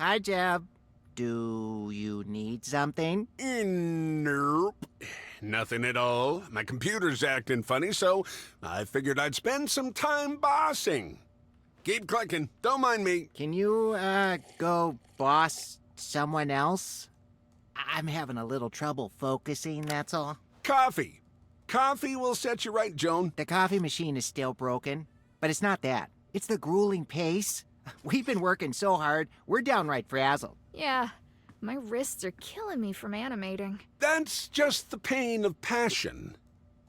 Hi, Jeb. Do you need something? Nope. Nothing at all. My computer's acting funny, so I figured I'd spend some time bossing. Keep clicking. Don't mind me. Can you, go boss someone else? I'm having a little trouble focusing, that's all. Coffee. Coffee will set you right, Joan. The coffee machine is still broken, but it's not that. It's the grueling pace. We've been working so hard, we're downright frazzled. Yeah, my wrists are killing me from animating. That's just the pain of passion.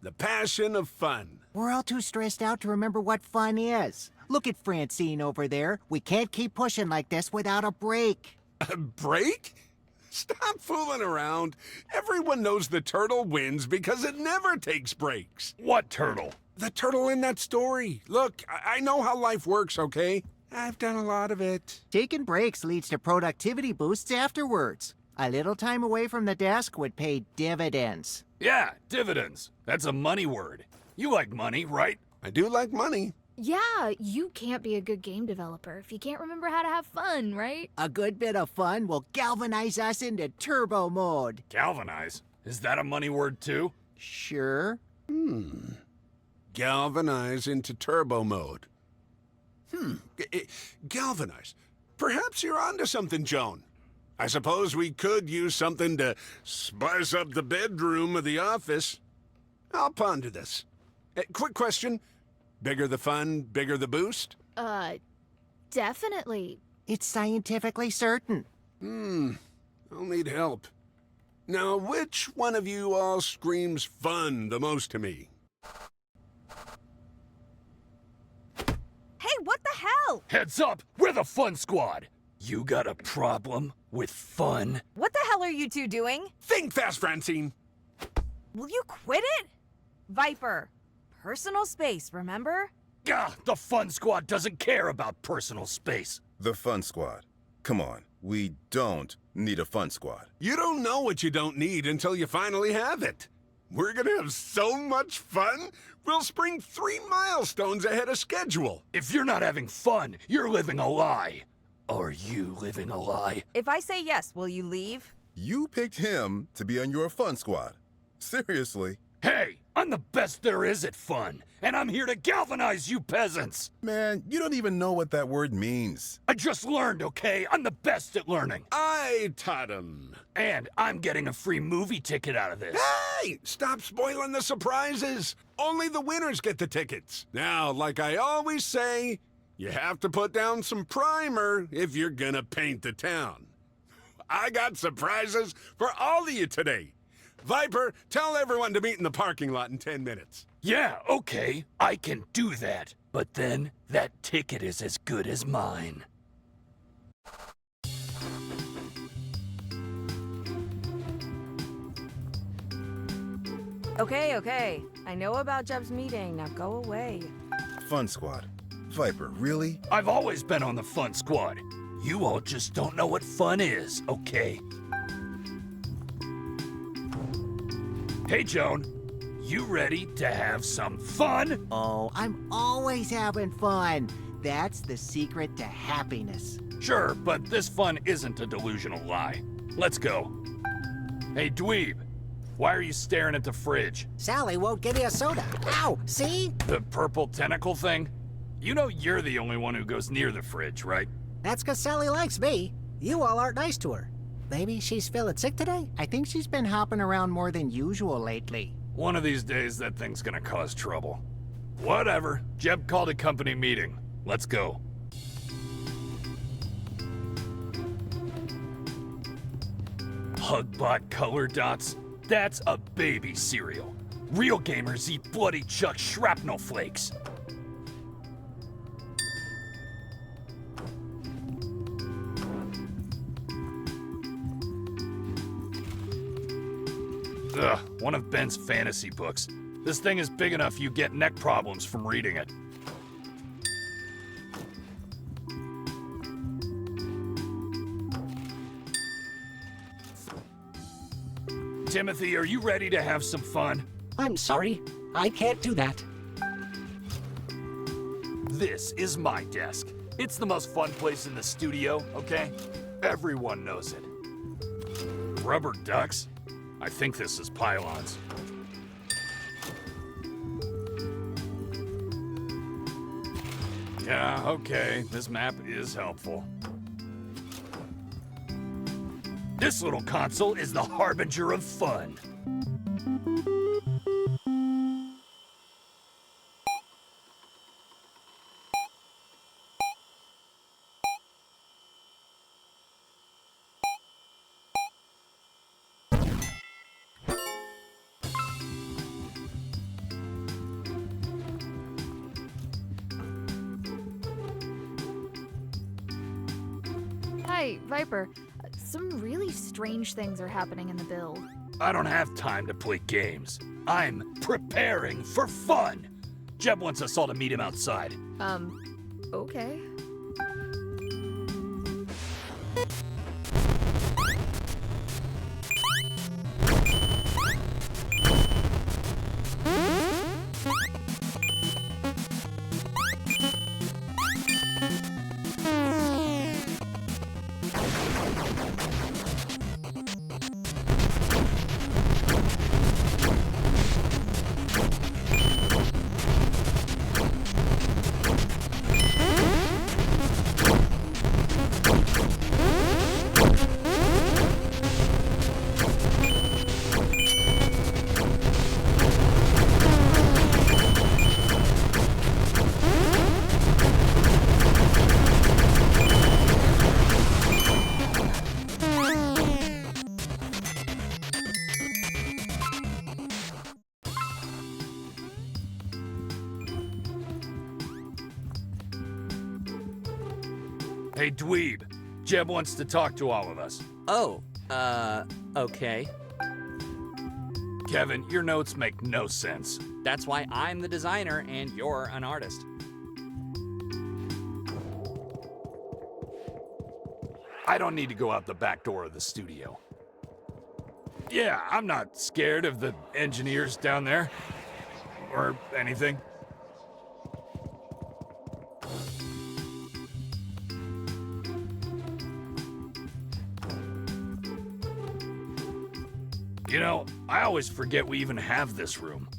The passion of fun. We're all too stressed out to remember what fun is. Look at Francine over there. We can't keep pushing like this without a break. A break? Stop fooling around. Everyone knows the turtle wins because it never takes breaks. What turtle? The turtle in that story. Look, I know how life works, okay? I've done a lot of it. Taking breaks leads to productivity boosts afterwards. A little time away from the desk would pay dividends. Yeah, dividends. That's a money word. You like money, right? I do like money. Yeah, you can't be a good game developer if you can't remember how to have fun, right? A good bit of fun will galvanize us into turbo mode. Galvanize? Is that a money word too? Sure. Galvanize into turbo mode. Galvanize. Perhaps you're onto something, Joan. I suppose we could use something to spice up the bedroom of the office. I'll ponder this. Quick question. Bigger the fun, bigger the boost? Definitely. It's scientifically certain. I'll need help. Now, which one of you all screams fun the most to me? Hey, what the hell? Heads up! We're the Fun Squad! You got a problem with fun? What the hell are you two doing? Think fast, Francine. Will you quit it? Viper, personal space, remember? Gah! The Fun Squad doesn't care about personal space. The Fun Squad. Come on, we don't need a Fun Squad. You don't know what you don't need until you finally have it. We're gonna have so much fun, we'll spring 3 milestones ahead of schedule. If you're not having fun, you're living a lie. Are you living a lie? If I say yes, will you leave? You picked him to be on your Fun Squad. Seriously. Hey, I'm the best there is at fun, and I'm here to galvanize you peasants. Man, you don't even know what that word means. I just learned, okay? I'm the best at learning. I taught him. And I'm getting a free movie ticket out of this. Hey, stop spoiling the surprises. Only the winners get the tickets. Now, like I always say, you have to put down some primer if you're gonna paint the town. I got surprises for all of you today. Viper, tell everyone to meet in the parking lot in 10 minutes. Yeah, okay, I can do that. But then, that ticket is as good as mine. Okay. I know about Jeb's meeting, now go away. Fun Squad. Viper, really? I've always been on the Fun Squad. You all just don't know what fun is, okay? Hey, Joan, you ready to have some fun? Oh, I'm always having fun. That's the secret to happiness. Sure, but this fun isn't a delusional lie. Let's go. Hey, dweeb, why are you staring at the fridge? Sally won't give you a soda. Ow, see? The purple tentacle thing? You know you're the only one who goes near the fridge, right? That's 'cause Sally likes me. You all aren't nice to her. Maybe she's feeling sick today? I think she's been hopping around more than usual lately. One of these days, that thing's gonna cause trouble. Whatever. Jeb called a company meeting. Let's go. Hugbot color dots? That's a baby cereal. Real gamers eat Bloody Chuck shrapnel flakes. Ugh, one of Ben's fantasy books. This thing is big enough you get neck problems from reading it. Timothy, are you ready to have some fun? I'm sorry, I can't do that. This is my desk. It's the most fun place in the studio, okay? Everyone knows it. Rubber ducks? I think this is pylons. Yeah, okay, this map is helpful. This little console is the harbinger of fun. Hi, Viper. Some really strange things are happening in the build. I don't have time to play games. I'm preparing for fun. Jeb wants us all to meet him outside. Okay. Hey, Dweeb. Jeb wants to talk to all of us. Oh, okay. Kevin, your notes make no sense. That's why I'm the designer and you're an artist. I don't need to go out the back door of the studio. Yeah, I'm not scared of the engineers down there. Or anything. You know, I always forget we even have this room.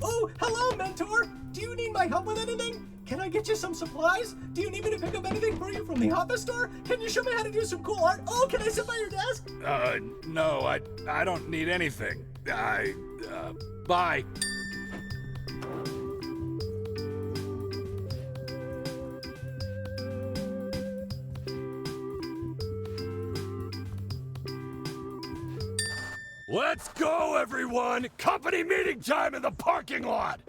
Oh, hello, mentor! Do you need my help with anything? Can I get you some supplies? Do you need me to pick up anything for you from the office store? Can you show me how to do some cool art? Oh, can I sit by your desk? No, I don't need anything. Bye. Let's go, everyone! Company meeting time in the parking lot!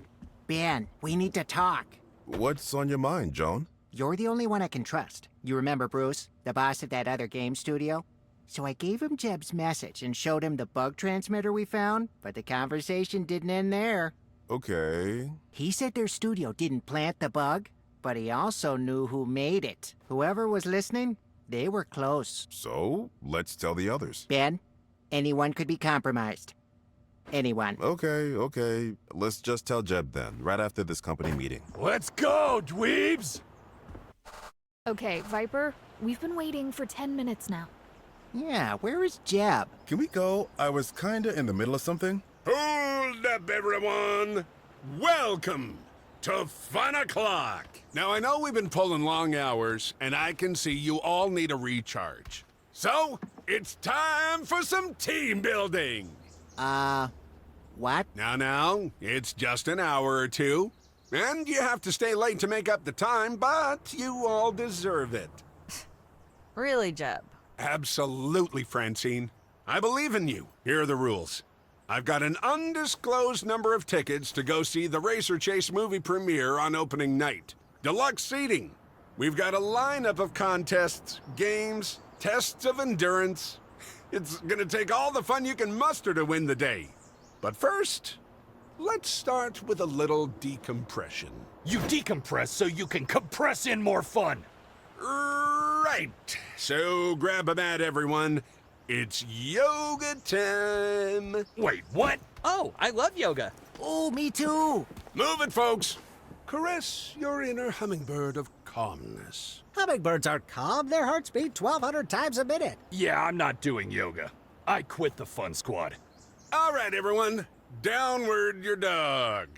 Ben, we need to talk. What's on your mind, Joan? You're the only one I can trust. You remember Bruce, the boss of that other game studio? So I gave him Jeb's message and showed him the bug transmitter we found, but the conversation didn't end there. Okay. He said their studio didn't plant the bug, but he also knew who made it. Whoever was listening, they were close. So, let's tell the others. Ben, anyone could be compromised. Anyone. Okay. Let's just tell Jeb then, right after this company meeting. Let's go, dweebs! Okay, Viper, we've been waiting for 10 minutes now. Yeah, where is Jeb? Can we go? I was kinda in the middle of something. Hold up, everyone! Welcome to Fun O'Clock! Now, I know we've been pulling long hours, and I can see you all need a recharge. So, it's time for some team building! What? Now, it's just an hour or two. And you have to stay late to make up the time, but you all deserve it. Really, Jeb? Absolutely, Francine. I believe in you. Here are the rules. I've got an undisclosed number of tickets to go see the Racer Chase movie premiere on opening night. Deluxe seating. We've got a lineup of contests, games, tests of endurance. It's gonna take all the fun you can muster to win the day. But first, let's start with a little decompression. You decompress so you can compress in more fun. right, so grab a mat, everyone. It's yoga time. Wait, what? Oh, I love yoga. Oh, me too. Move it, folks. Caress your inner hummingbird of calmness. Hummingbirds aren't calm. Their hearts beat 1,200 times a minute. Yeah, I'm not doing yoga. I quit the fun squad. All right, everyone. Downward your dog.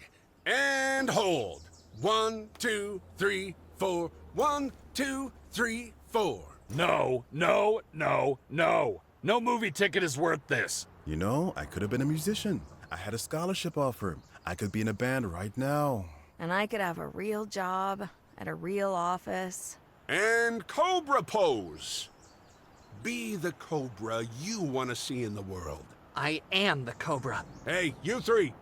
And hold. 1, 2, 3, 4. 1, 2, 3, 4. No, no, no, no. No movie ticket is worth this. You know, I could have been a musician. I had a scholarship offer. I could be in a band right now. And I could have a real job at a real office. And cobra pose. Be the cobra you want to see in the world. I am the Cobra. Hey, you three.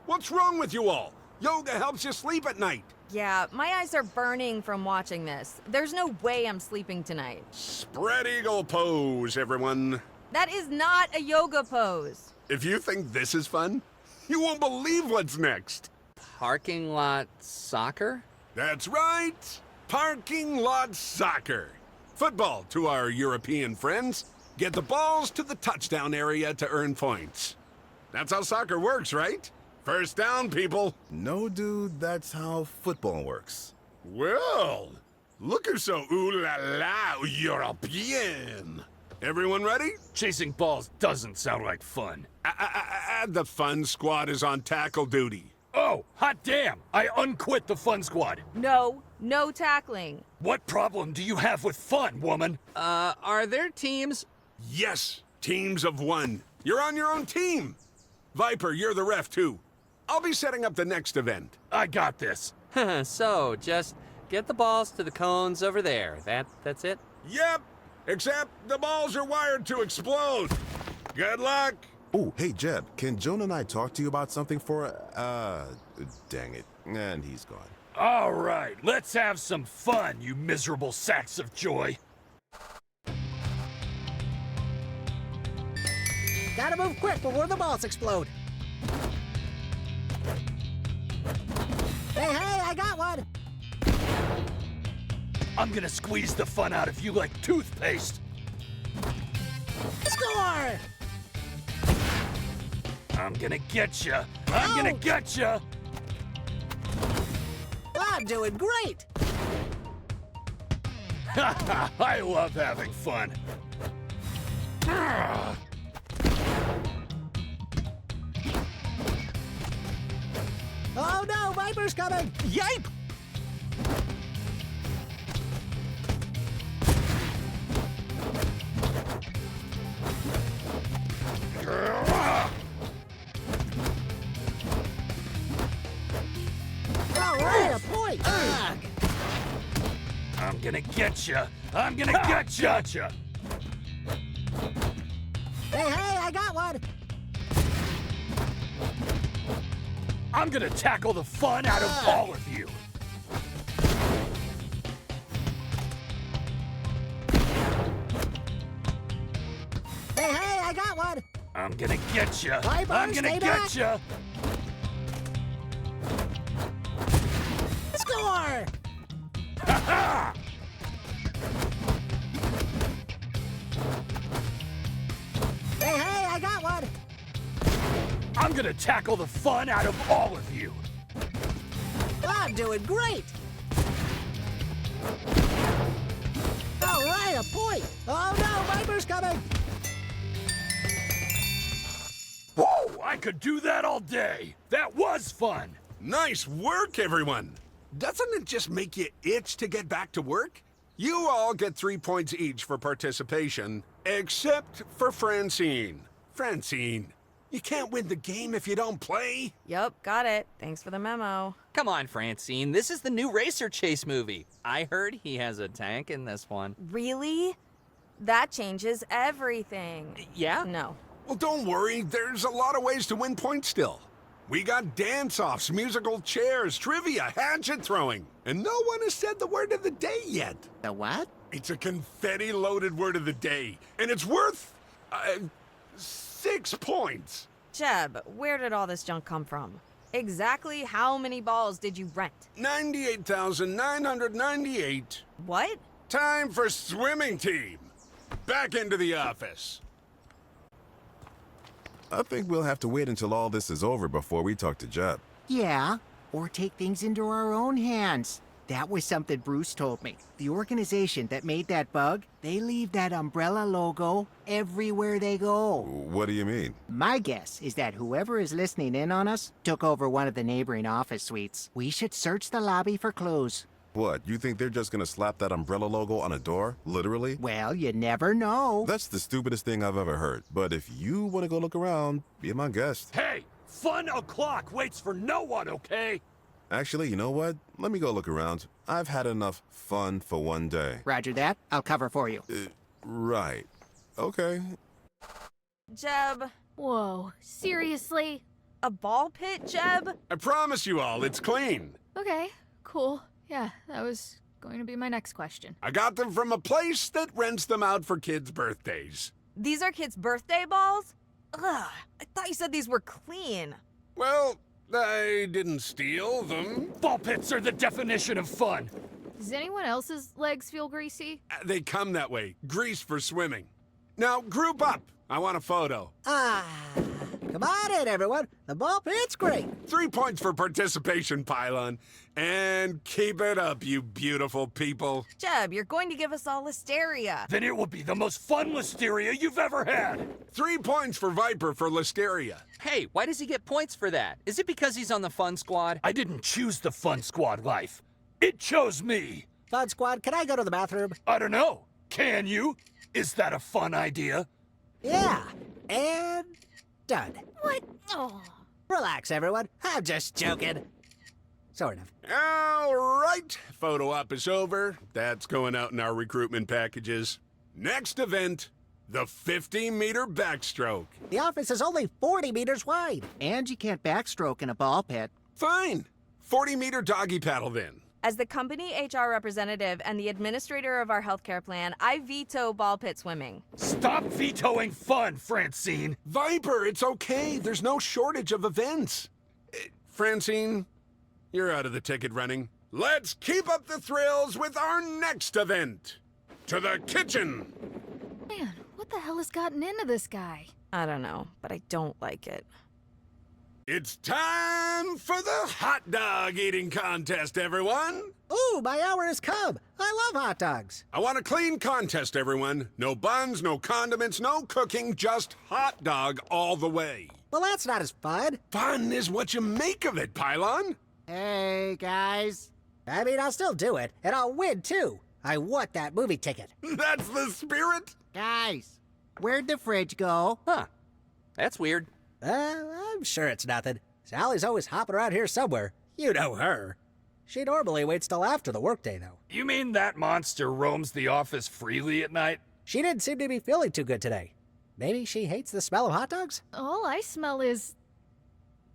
What's wrong with you all? Yoga helps you sleep at night. Yeah, my eyes are burning from watching this. There's no way I'm sleeping tonight. Spread eagle pose, everyone. That is not a yoga pose. If you think this is fun, you won't believe what's next. Parking lot soccer? That's right. Parking lot soccer. Football to our European friends. Get the balls to the touchdown area to earn points. That's how soccer works, right? First down, people. No, dude, that's how football works. Well, look who's so ooh la la European. Everyone ready? Chasing balls doesn't sound like fun. The fun squad is on tackle duty. Oh, hot damn! I unquit the fun squad. No tackling. What problem do you have with fun, woman? Are there teams? Yes, teams of one. You're on your own team. Viper, you're the ref too. I'll be setting up the next event. I got this. So, just get the balls to the cones over there. That's it? Yep, except the balls are wired to explode. Good luck. Oh, hey, Jeb, can Joan and I talk to you about something for, dang it. And he's gone. All right, let's have some fun, you miserable sacks of joy. Gotta move quick before the balls explode. Hey, I got one. I'm gonna squeeze the fun out of you like toothpaste. Score! I'm gonna get ya. I'm gonna get ya. I'm doing great. I love having fun. Oh no, Viper's coming! Yipe! All right, a point! Ugh. I'm gonna get ya. I'm gonna get ya. Gotcha. Hey, I got one! I'm gonna tackle the fun out of all of you. Hey, I got one! I'm gonna get ya. Viper, I'm gonna stay get back. ya. Score! Hey, I got one! I'm gonna tackle the fun out of all of you. I'm doing great! All right, a point! Oh no, Viper's coming! Whoa, I could do that all day. That was fun. Nice work, everyone. Doesn't it just make you itch to get back to work? You all get 3 points each for participation, except for Francine. Francine, you can't win the game if you don't play. Yup, got it. Thanks for the memo. Come on, Francine. This is the new Racer Chase movie. I heard he has a tank in this one. Really? That changes everything. Yeah? No. Well, don't worry. There's a lot of ways to win points still. We got dance-offs, musical chairs, trivia, hatchet throwing. And no one has said the word of the day yet. The what? It's a confetti-loaded word of the day. And it's worth... 6 points. Jeb, where did all this junk come from? Exactly how many balls did you rent? 98,998. What? Time for swimming team. Back into the office. I think we'll have to wait until all this is over before we talk to Jeb. Yeah, or take things into our own hands. That was something Bruce told me. The organization that made that bug, they leave that umbrella logo everywhere they go. What do you mean? My guess is that whoever is listening in on us took over one of the neighboring office suites. We should search the lobby for clues. What, you think they're just gonna slap that umbrella logo on a door? Literally? Well, you never know. That's the stupidest thing I've ever heard. But if you want to go look around, be my guest. Hey, fun o'clock waits for no one, okay? Actually, you know what? Let me go look around. I've had enough fun for one day. Roger that. I'll cover for you. Right. Okay. Jeb, Whoa, seriously? a ball pit, Jeb? I promise you all, it's clean. Okay, cool. Yeah, that was going to be my next question. I got them from a place that rents them out for kids' birthdays. These are kids' birthday balls? Ugh, I thought you said these were clean. Well, I didn't steal them. Ball pits are the definition of fun. Does anyone else's legs feel greasy? They come that way. Grease for swimming. Now, group up. I want a photo. Come on in, everyone. The ball pit's great. 3 points for participation, Pylon. And keep it up, you beautiful people. Jeb, you're going to give us all listeria. Then it will be the most fun listeria you've ever had. 3 points for Viper for Listeria. Hey, why does he get points for that? Is it because he's on the fun squad? I didn't choose the fun squad life. It chose me. Fun Squad, can I go to the bathroom? I don't know. Can you? Is that a fun idea? Yeah. And done. What? Oh. Relax, everyone. I'm just joking. Sort of. All right. Photo op is over. That's going out in our recruitment packages. Next event, the 50-meter backstroke. The office is only 40 meters wide. And you can't backstroke in a ball pit. Fine. 40-meter doggy paddle then. As the company HR representative and the administrator of our healthcare plan, I veto ball pit swimming. Stop vetoing fun, Francine. Viper, it's okay. There's no shortage of events. Francine, you're out of the ticket running. Let's keep up the thrills with our next event. To the kitchen. Man, what the hell has gotten into this guy? I don't know, but I don't like it. It's time for the hot dog eating contest, everyone. Ooh, my hour has come. I love hot dogs. I want a clean contest, everyone. No buns, no condiments, no cooking, just hot dog all the way. Well, that's not as fun. Fun is what you make of it, Pylon. Hey, guys. I mean, I'll still do it, and I'll win, too. I want that movie ticket. That's the spirit. Guys, where'd the fridge go? Huh. That's weird. I'm sure it's nothing. Sally's always hopping around here somewhere. You know her. She normally waits till after the workday, though. You mean that monster roams the office freely at night? She didn't seem to be feeling too good today. Maybe she hates the smell of hot dogs? All I smell is...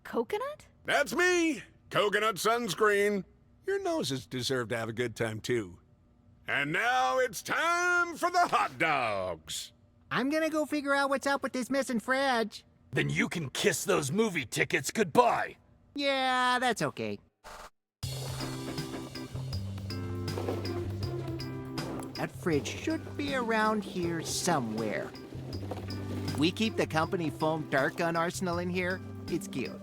coconut? That's me. Coconut sunscreen. Your noses deserve to have a good time, too. And now it's time for the hot dogs. I'm gonna go figure out what's up with this missing fridge. Then you can kiss those movie tickets goodbye. Yeah, that's okay. That fridge should be around here somewhere. We keep the company foam dart gun arsenal in here. It's cute,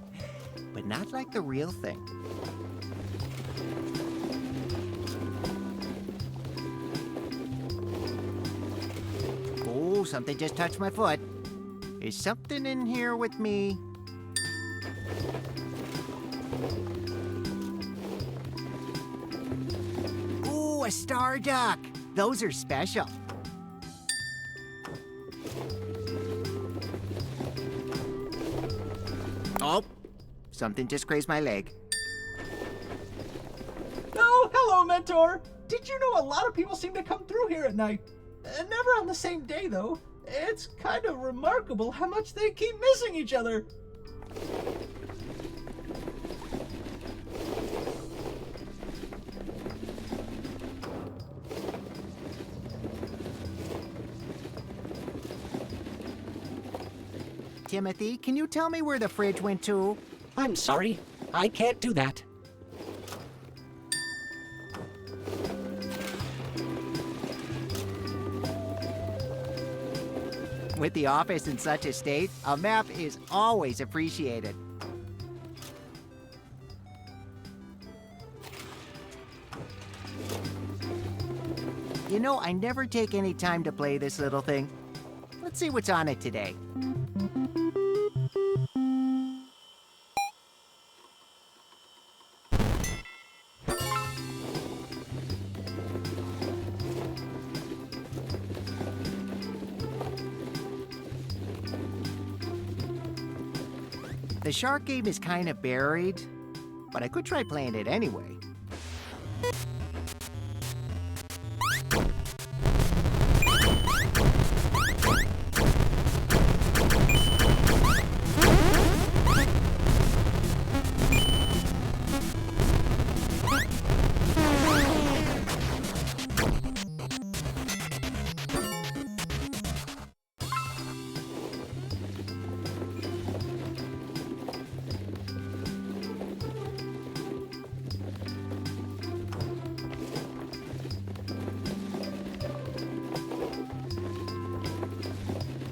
but not like the real thing. Oh, something just touched my foot. Is something in here with me? Ooh, a star duck. Those are special. Oh, something just grazed my leg. Oh, hello, Mentor. Did you know a lot of people seem to come through here at night? Never on the same day, though. It's kind of remarkable how much they keep missing each other. Timothy, can you tell me where the fridge went to? I'm sorry. I can't do that. With the office in such a state, a map is always appreciated. You know, I never take any time to play this little thing. Let's see what's on it today. The shark game is kind of buried, but I could try playing it anyway.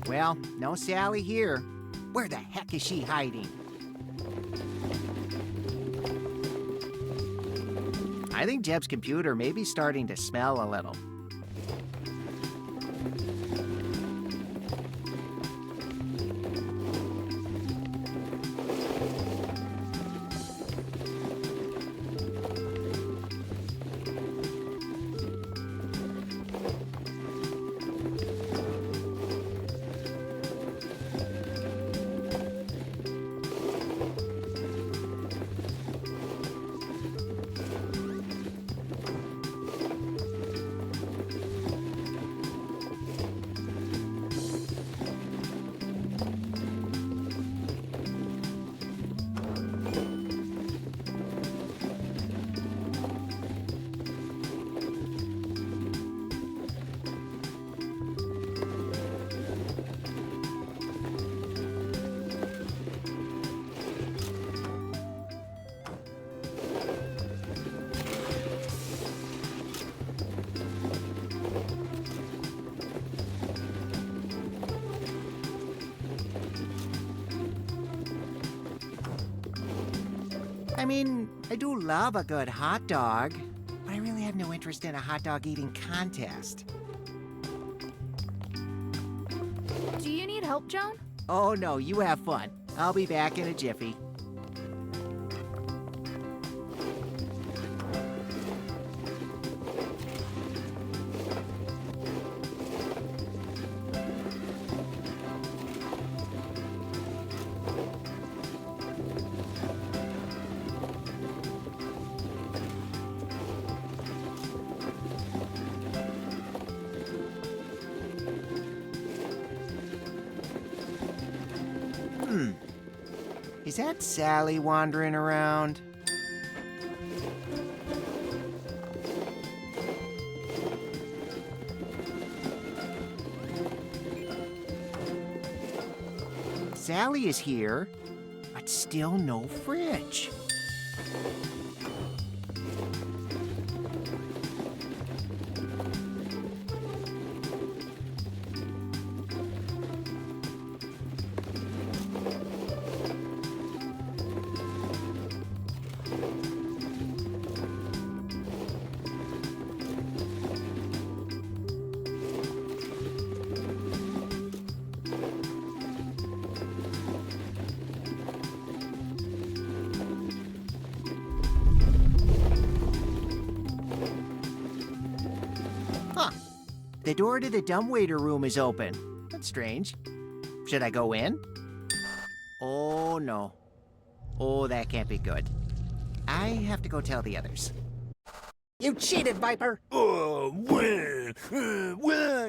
Well, no Sally here. Where the heck is she hiding? I think Jeb's computer may be starting to smell a little. I mean, I do love a good hot dog, but I really have no interest in a hot dog eating contest. Do you need help, Joan? Oh no, you have fun. I'll be back in a jiffy. Is that Sally wandering around? Sally is here, but still no fridge. Huh. The door to the dumbwaiter room is open. That's strange. Should I go in? Oh, no. Oh, that can't be good. I have to go tell the others. You cheated, Viper! Well,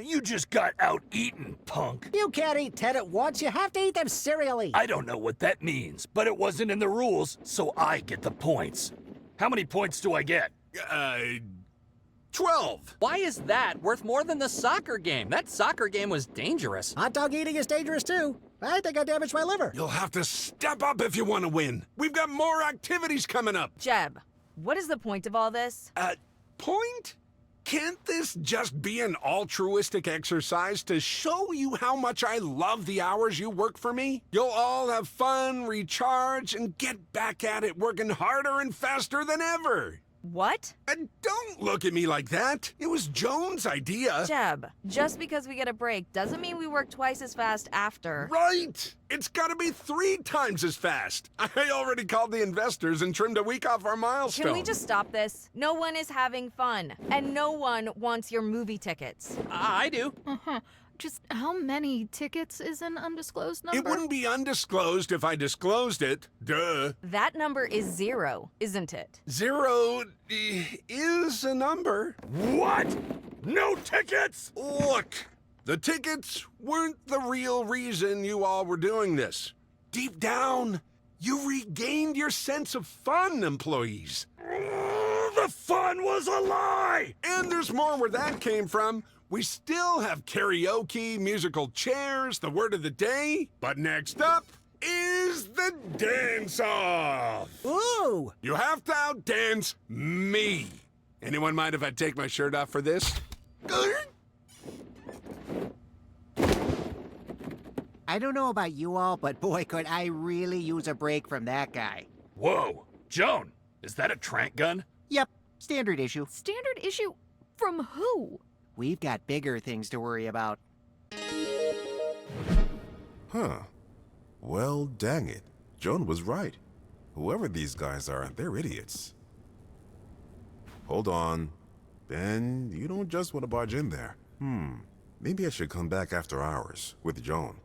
you just got out-eaten, punk. You can't eat 10 at once. You have to eat them serially. I don't know what that means, but it wasn't in the rules, so I get the points. How many points do I get? 12. Why is that worth more than the soccer game? That soccer game was dangerous. Hot dog eating is dangerous, too. I think I damaged my liver. You'll have to step up if you want to win. We've got more activities coming up. Jeb, what is the point of all this? Point? Can't this just be an altruistic exercise to show you how much I love the hours you work for me? You'll all have fun, recharge, and get back at it working harder and faster than ever. What? And don't look at me like that. It was Joan's idea. Jeb, just because we get a break doesn't mean we work twice as fast after. Right! It's gotta be 3 times as fast. I already called the investors and trimmed a week off our milestone. Can we just stop this? No one is having fun, and no one wants your movie tickets. I do. Just how many tickets is an undisclosed number? It wouldn't be undisclosed if I disclosed it. Duh. That number is 0, isn't it? 0 is a number. What? No tickets? Look, the tickets weren't the real reason you all were doing this. Deep down, you regained your sense of fun, employees. The fun was a lie! And there's more where that came from. We still have karaoke, musical chairs, the word of the day. But next up is the dance-off. Ooh! You have to outdance me. Anyone mind if I take my shirt off for this? I don't know about you all, but boy, could I really use a break from that guy. Whoa, Joan, is that a trank gun? Yep, standard issue. Standard issue from who? We've got bigger things to worry about. Huh. Well, dang it. Joan was right. Whoever these guys are, they're idiots. Hold on. Ben, you don't just want to barge in there. Maybe I should come back after hours with Joan.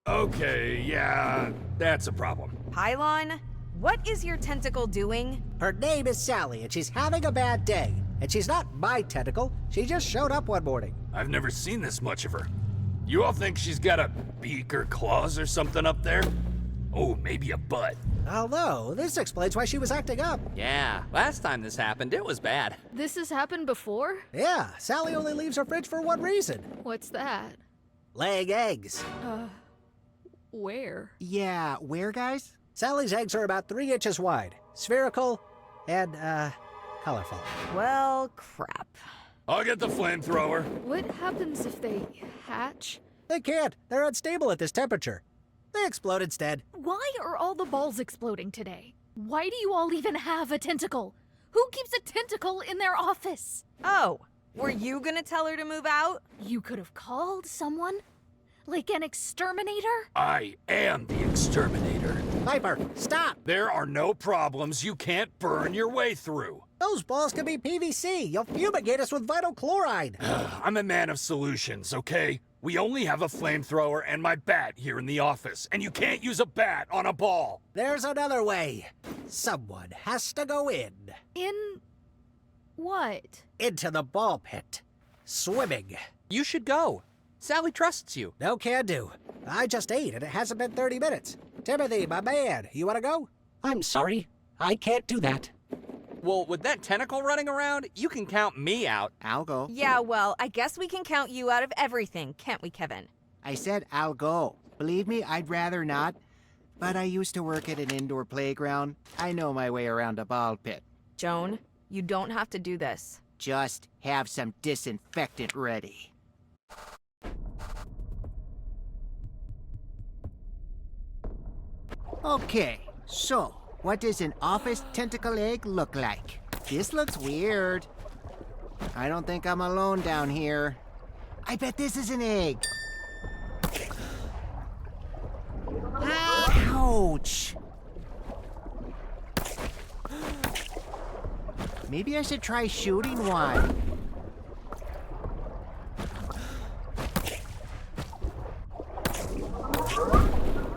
Okay, yeah, that's a problem. Pylon, what is your tentacle doing? Her name is Sally, and she's having a bad day. And she's not my tentacle. She just showed up one morning. I've never seen this much of her. You all think she's got a beak or claws or something up there? Oh, maybe a butt. Although, this explains why she was acting up. Yeah, last time this happened, it was bad. This has happened before? Yeah, Sally only leaves her fridge for one reason. What's that? Laying eggs. Where? Yeah, where, guys? Sally's eggs are about 3 inches wide, spherical, and, colorful. Well, crap. I'll get the flamethrower. What happens if they hatch? They can't. They're unstable at this temperature. They explode instead. Why are all the balls exploding today? Why do you all even have a tentacle? Who keeps a tentacle in their office? Oh, were you gonna tell her to move out? You could have called someone? Like an exterminator? I am the exterminator. Viper, stop! There are no problems you can't burn your way through. Those balls can be PVC. You'll fumigate us with vinyl chloride. I'm a man of solutions, okay? We only have a flamethrower and my bat here in the office, and you can't use a bat on a ball. There's another way. Someone has to go in. In what? Into the ball pit. Swimming. You should go. Sally trusts you. No can do. I just ate and it hasn't been 30 minutes. Timothy, my man, you wanna go? I'm sorry. I can't do that. Well, with that tentacle running around, you can count me out. I'll go. Yeah, well, I guess we can count you out of everything, can't we, Kevin? I said I'll go. Believe me, I'd rather not. But I used to work at an indoor playground. I know my way around a ball pit. Joan, you don't have to do this. Just have some disinfectant ready. Okay, so what does an office tentacle egg look like? This looks weird. I don't think I'm alone down here. I bet this is an egg. Ouch! Maybe I should try shooting one.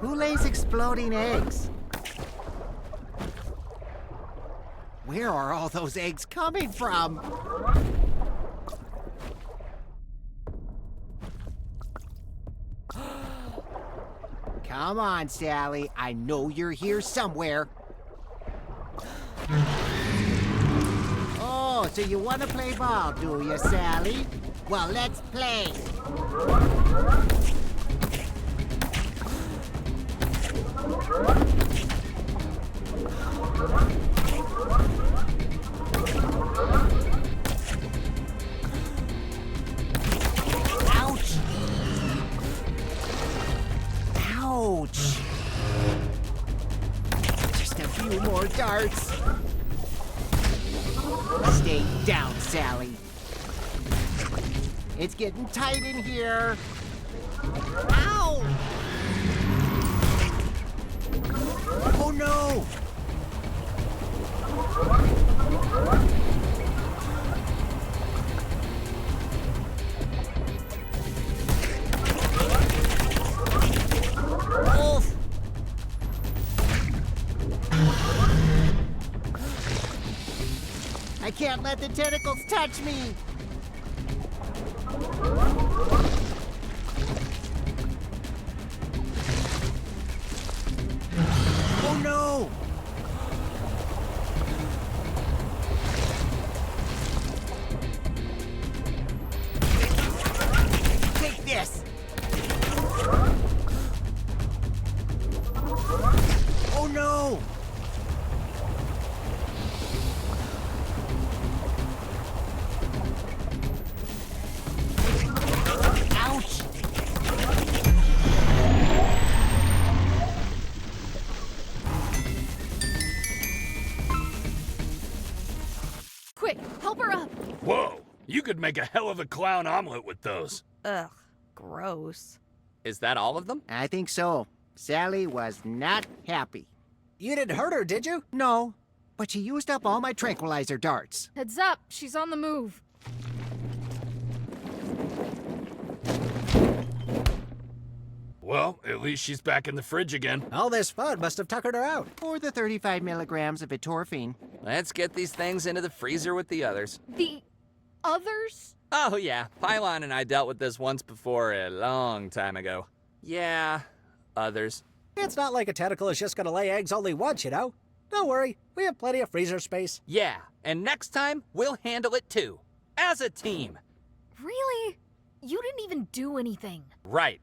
Who lays exploding eggs? Where are all those eggs coming from? Come on, Sally. I know you're here somewhere. Oh, so you want to play ball, do you, Sally? Well, let's play. More darts. Stay down, Sally. It's getting tight in here. Ow! Oh no! Wolf! I can't let the tentacles touch me! Oh no! Take this! Oh no! Ouch! Quick, help her up. Whoa, you could make a hell of a clown omelet with those. Ugh, gross. Is that all of them? I think so. Sally was not happy. You didn't hurt her, did you? No, but she used up all my tranquilizer darts. Heads up, she's on the move. Well, at least she's back in the fridge again. All this fun must have tuckered her out. Or the 35 milligrams of etorphine. Let's get these things into the freezer with the others. The others? Oh yeah, Pylon and I dealt with this once before a long time ago. Yeah, others. It's not like a tentacle is just gonna lay eggs only once, you know. Don't worry, we have plenty of freezer space. Yeah, and next time, we'll handle it too. As a team. Really? You didn't even do anything. Right.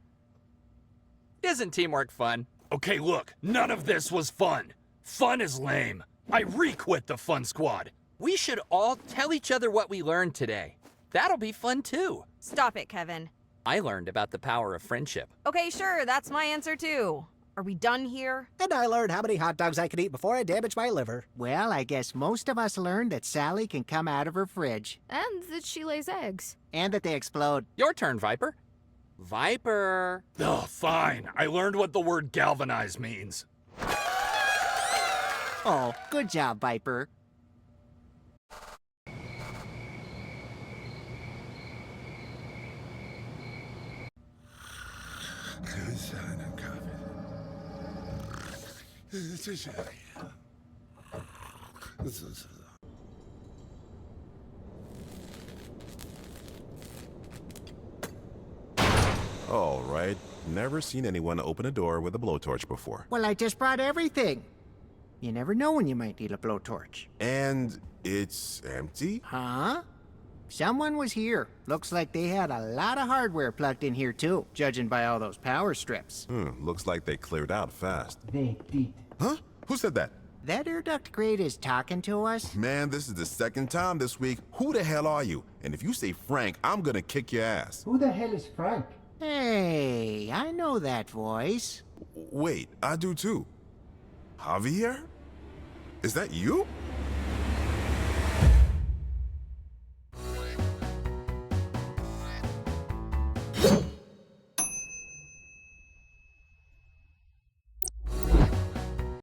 Isn't teamwork fun? Okay, look, none of this was fun. Fun is lame. I re-quit the fun squad. We should all tell each other what we learned today. That'll be fun too. Stop it, Kevin. I learned about the power of friendship. Okay, sure, that's my answer too. Are we done here? And I learned how many hot dogs I could eat before I damage my liver. Well, I guess most of us learned that Sally can come out of her fridge. And that she lays eggs. And that they explode. Your turn, Viper. Viper. Oh, fine. I learned what the word galvanize means. Oh, good job, Viper. All right. Never seen anyone open a door with a blowtorch before. Well, I just brought everything. You never know when you might need a blowtorch. And it's empty? Huh? Someone was here. Looks like they had a lot of hardware plugged in here too, judging by all those power strips. Looks like they cleared out fast. They did. Huh? Who said that? That air duct grate is talking to us? Man, this is the second time this week. Who the hell are you? And if you say Frank, I'm gonna kick your ass. Who the hell is Frank? Hey, I know that voice. Wait, I do too. Javier? Is that you?